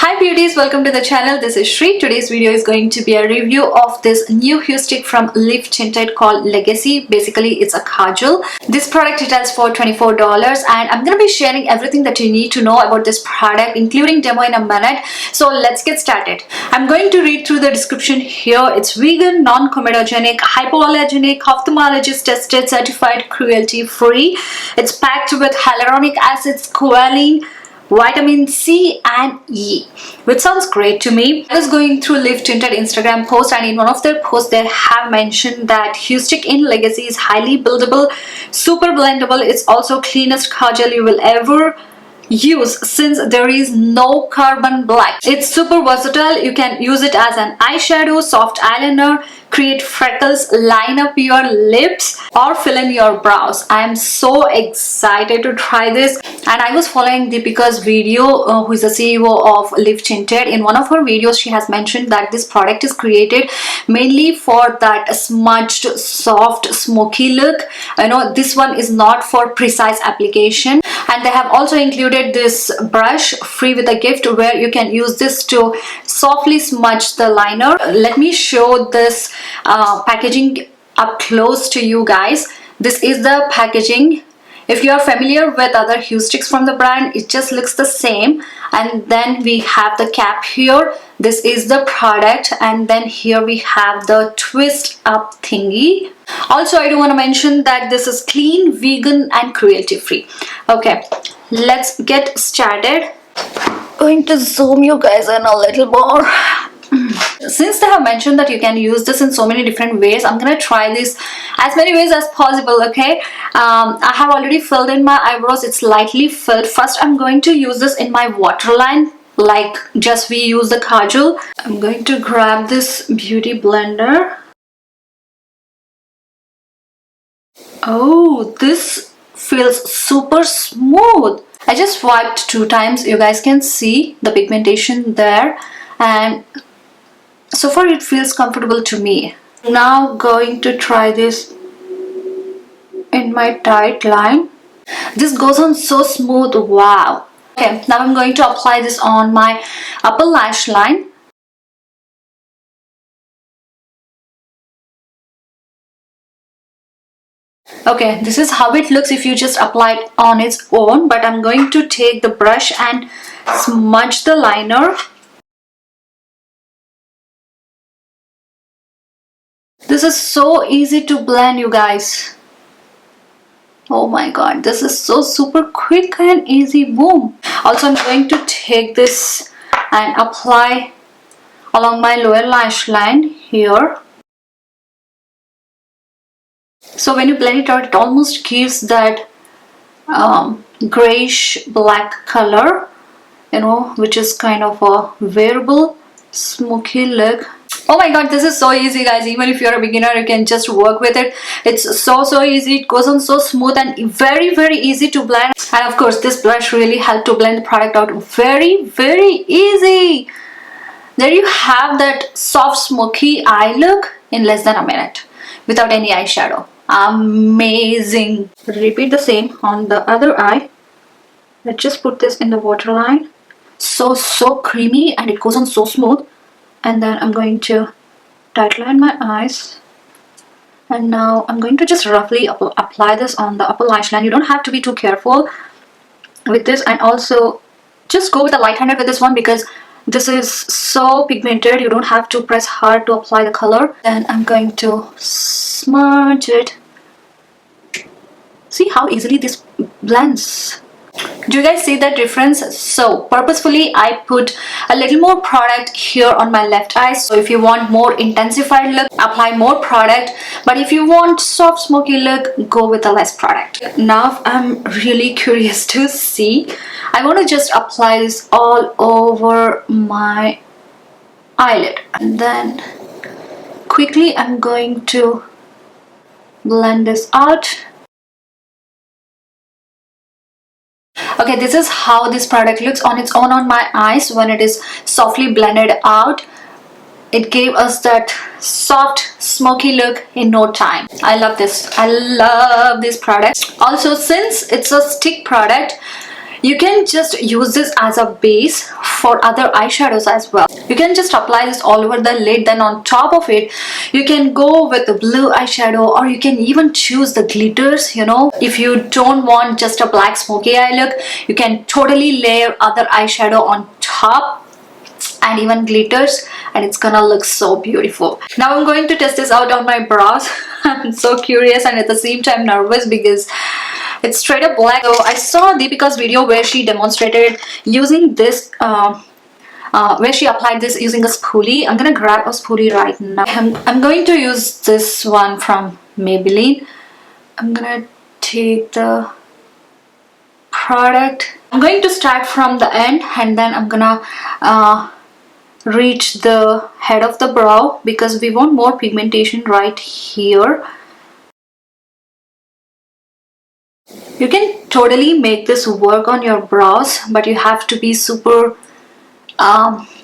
Hi beauties, welcome to the channel. This is Shri. Today's video is going to be a review of this new hue stick from Lift Tinted called Legacy. Basically, it's a kajal. This product retails for $24 and I'm going to be sharing everything that you need to know about this product, including demo in a minute. So let's get started. I'm going to read through the description here. It's vegan, non-comedogenic, hypoallergenic, ophthalmologist tested, certified, cruelty free. It's packed with hyaluronic acids, squalene, vitamin C and E, which sounds great to me. I was going through Lift Tinted Instagram post, and in one of their posts they have mentioned that hue stick in Legacy is highly buildable, super blendable. It's also cleanest kajal you will ever use since there is no carbon black. It's super versatile. You can use it as an eyeshadow, soft eyeliner, create freckles, line up your lips, or fill in your brows. I am so excited to try this, and I was following Deepika's video, who is the CEO of Lift Tinted. In one of her videos she has mentioned that this product is created mainly for that smudged, soft, smoky look. I know this one is not for precise application, and they have also included this brush free with a gift where you can use this to softly smudge the liner. Let me show this packaging up close to you guys. This is the packaging. If you are familiar with other hue sticks from the brand, it just looks the same. And then we have the cap here. This is the product, and then here we have the twist up thingy. Also, I do want to mention that this is clean, vegan and cruelty free. Okay, let's get started. Going to zoom you guys in a little more. Since they have mentioned that you can use this in so many different ways, I'm gonna try this as many ways as possible. Okay, I have already filled in my eyebrows. It's lightly filled. First I'm going to use this in my waterline like just we use the kajal. I'm going to grab this beauty blender. Oh, this feels super smooth. I just wiped 2 times. You guys can see the pigmentation there, and so far it feels comfortable to me. Now going to try this in my tight line. This goes on so smooth. Wow. Okay, now I'm going to apply this on my upper lash line. Okay, this is how it looks if you just apply it on its own, but I'm going to take the brush and smudge the liner. This is so easy to blend, you guys. Oh my god, this is so super quick and easy. Boom. Also, I'm going to take this and apply along my lower lash line here. So when you blend it out, it almost gives that grayish black color, you know, which is kind of a wearable smoky look. Oh my god, this is so easy, guys. Even if you're a beginner, you can just work with it. It's so easy. It goes on so smooth and very easy to blend. And of course, this brush really helped to blend the product out very easy. There you have that soft smoky eye look in less than a minute without any eyeshadow. Amazing. Repeat the same on the other eye. Let's just put this in the waterline. So creamy, and it goes on so smooth. And then I'm going to tightline my eyes, and now I'm going to just roughly apply this on the upper lash line. You don't have to be too careful with this, and also just go with a light handed with this one because this is so pigmented. You don't have to press hard to apply the color. Then I'm going to smudge it. See how easily this blends. Do you guys see that difference? So purposefully I put a little more product here on my left eye. So if you want more intensified look, apply more product, but if you want soft smoky look, go with a less product. Now I'm really curious to see. I want to just apply this all over my eyelid, and then quickly I'm going to blend this out. Okay, this is how this product looks on its own on my eyes when it is softly blended out. It gave us that soft smoky look in no time. I love this. I love this product. Also, since it's a stick product, You can just use this as a base for other eyeshadows as well. You can just apply this all over the lid, then on top of it you can go with the blue eyeshadow, or you can even choose the glitters. You know, if you don't want just a black smoky eye look, you can totally layer other eyeshadow on top and even glitters, and it's gonna look so beautiful. Now I'm going to test this out on my brows. I'm so curious and at the same time nervous because it's straight up black. So I saw Deepika's video where she demonstrated using this where she applied this using a spoolie. I'm gonna grab a spoolie right now. I'm going to use this one from Maybelline. I'm gonna take the product. I'm going to start from the end and then I'm gonna reach the head of the brow because we want more pigmentation right here. You can totally make this work on your brows, but you have to be super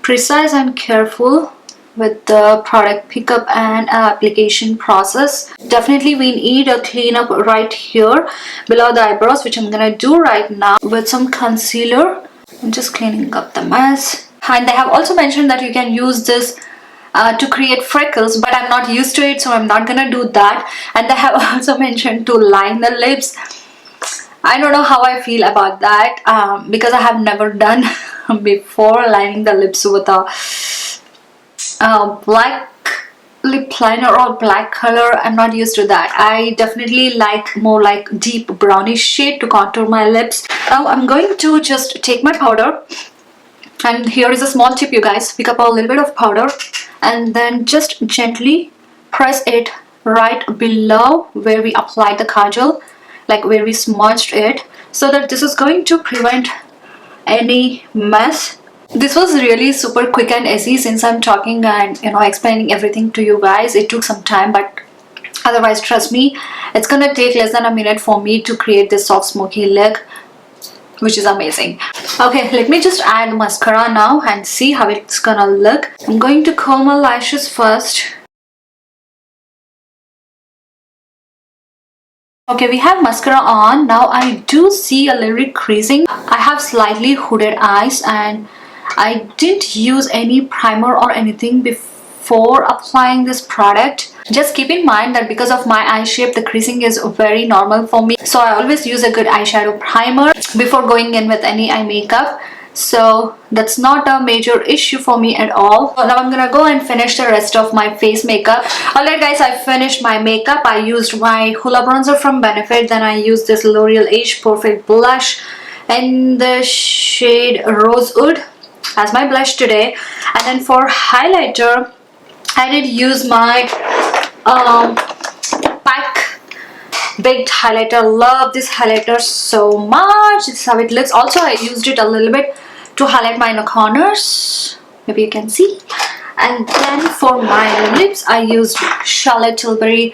precise and careful with the product pickup and application process. Definitely we need a cleanup right here below the eyebrows, which I'm gonna do right now with some concealer. I'm just cleaning up the mess. And they have also mentioned that you can use this to create freckles, but I'm not used to it, so I'm not gonna do that. And they have also mentioned to line the lips. I don't know how I feel about that because I have never done before lining the lips with a black lip liner or black color. I'm not used to that. I definitely like more like deep brownish shade to contour my lips. Now I'm going to just take my powder, and here is a small tip, you guys. Pick up a little bit of powder and then just gently press it right below where we applied the kajal, like where we smudged it, so that this is going to prevent any mess. This was really super quick and easy. Since I'm talking and explaining everything to you guys, it took some time, but otherwise trust me, it's gonna take less than a minute for me to create this soft smoky look, which is amazing. Okay, let me just add mascara now and see how it's gonna look. I'm going to comb my lashes first. Okay, we have mascara on. Now I do see a little bit creasing. I have slightly hooded eyes and I didn't use any primer or anything before applying this product. Just keep in mind that because of my eye shape, the creasing is very normal for me. So I always use a good eyeshadow primer before going in with any eye makeup. So that's not a major issue for me at all. So now I'm gonna go and finish the rest of my face makeup. Alright guys, I finished my makeup. I used my Hoola bronzer from Benefit. Then I used this L'Oreal Age Perfect blush in the shade Rosewood as my blush today. And then for highlighter, I did use my Pack Baked highlighter. Love this highlighter so much. This is how it looks. Also I used it a little bit to highlight my inner corners, maybe you can see. And then for my lips, I used Charlotte Tilbury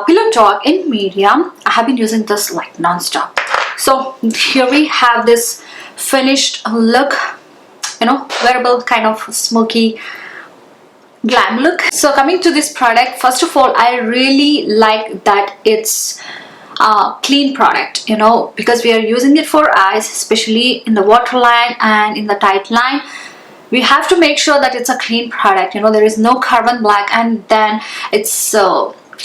Pillow Talk in medium. I have been using this like non-stop. So here we have this finished look, wearable kind of smoky glam look. So coming to this product, first of all, I really like that it's a clean product, because we are using it for eyes, especially in the waterline and in the tight line. We have to make sure that it's a clean product. There is no carbon black, and then it's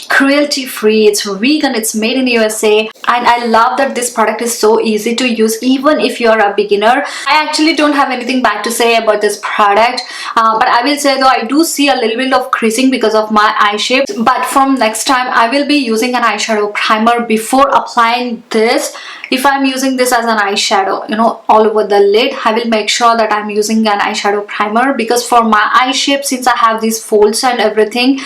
cruelty free, it's vegan, it's made in USA. And I love that this product is so easy to use even if you're a beginner. I actually don't have anything bad to say about this product, but I will say though, I do see a little bit of creasing because of my eye shape. But from next time, I will be using an eyeshadow primer before applying this. If I'm using this as an eyeshadow, all over the lid, I will make sure that I'm using an eyeshadow primer, because for my eye shape, since I have these folds and everything,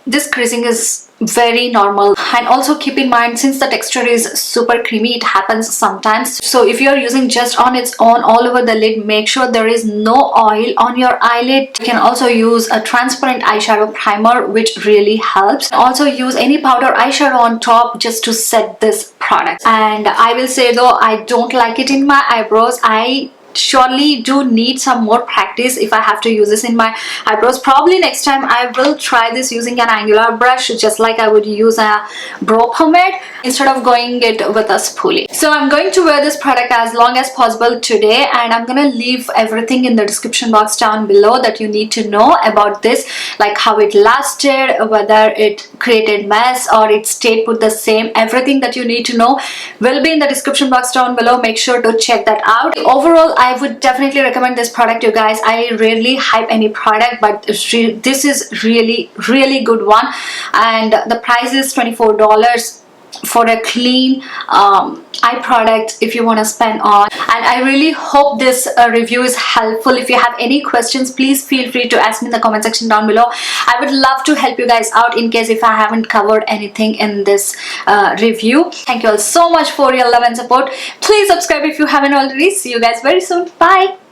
this creasing is very normal. And also keep in mind, since the texture is super creamy, it happens sometimes. So if you're using just on its own all over the lid, make sure there is no oil on your eyelid. You can also use a transparent eyeshadow primer, which really helps. Also use any powder eyeshadow on top just to set this product. And I will say though, I don't like it in my eyebrows. I surely do need some more practice if I have to use this in my eyebrows. Probably next time I will try this using an angular brush, just like I would use a brow pomade instead of going it with a spoolie. So I'm going to wear this product as long as possible today, and I'm gonna leave everything in the description box down below that you need to know about this, like how it lasted, whether it created mess or it stayed put the same. Everything that you need to know will be in the description box down below. Make sure to check that out. Overall, I would definitely recommend this product, you guys. I rarely hype any product, but this is really good one, and the price is $24 for a clean eye product if you want to spend on. And I really hope this review is helpful. If you have any questions, please feel free to ask me in the comment section down below. I would love to help you guys out in case if I haven't covered anything in this review. Thank you all so much for your love and support. Please subscribe if you haven't already. See you guys very soon. Bye.